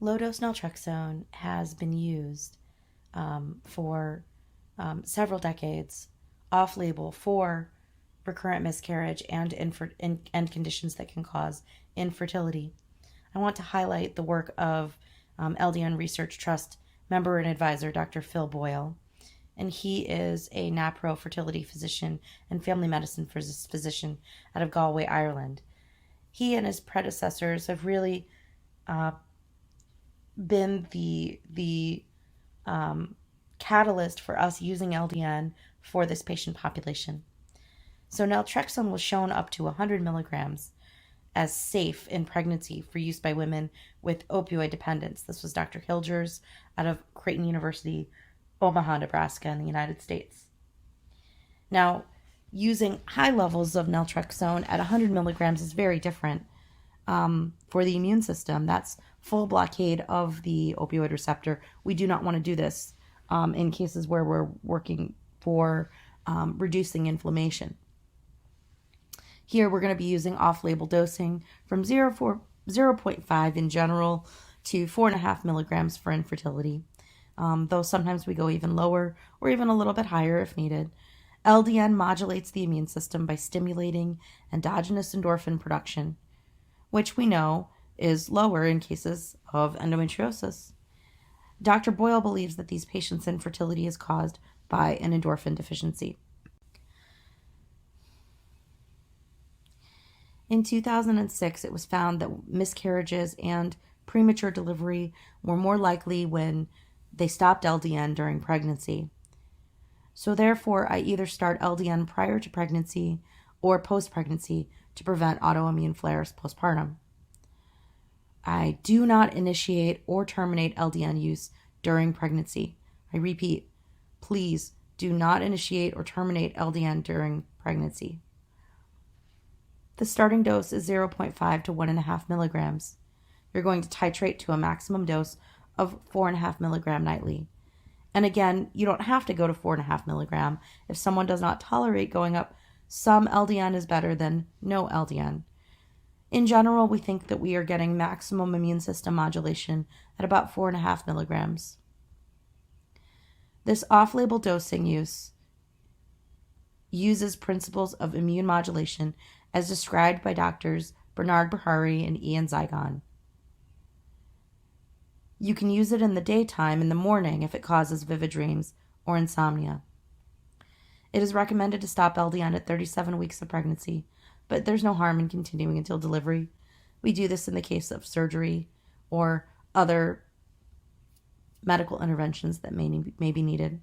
Low-dose naltrexone has been used for several decades off-label for recurrent miscarriage and conditions that can cause infertility. I want to highlight the work of LDN Research Trust member and advisor, Dr. Phil Boyle, and he is a NaPro Fertility Physician and family medicine physician out of Galway, Ireland. He and his predecessors have really been the catalyst for us using LDN for this patient population. So naltrexone was shown up to 100 milligrams as safe in pregnancy for use by women with opioid dependence. This was Dr. Hilgers out of Creighton University, Omaha, Nebraska, in the United States. Now, using high levels of naltrexone at 100 milligrams is very different for the immune system. That's full blockade of the opioid receptor. We do not want to do this in cases where we're working for reducing inflammation. Here we're going to be using off-label dosing from 0.5 in general to 4.5 milligrams for infertility, though sometimes we go even lower or even a little bit higher if needed. LDN modulates the immune system by stimulating endogenous endorphin production, which we know is lower in cases of endometriosis. Dr. Boyle believes that these patients' infertility is caused by an endorphin deficiency. In 2006, it was found that miscarriages and premature delivery were more likely when they stopped LDN during pregnancy. So therefore, I either start LDN prior to pregnancy or post-pregnancy to prevent autoimmune flares postpartum. I do not initiate or terminate LDN use during pregnancy. I repeat, please do not initiate or terminate LDN during pregnancy. The starting dose is 0.5 to 1.5 milligrams. You're going to titrate to a maximum dose of 4.5 milligram nightly. And again, you don't have to go to 4.5 milligram. If someone does not tolerate going up, some LDN is better than no LDN. In general, we think that we are getting maximum immune system modulation at about 4.5 milligrams. This off-label dosing uses principles of immune modulation as described by doctors Bernard Behari and Ian Zygon. You can use it in the daytime, in the morning, if it causes vivid dreams or insomnia. It is recommended to stop LDN at 37 weeks of pregnancy, but there's no harm in continuing until delivery. We do this in the case of surgery or other medical interventions that may be needed.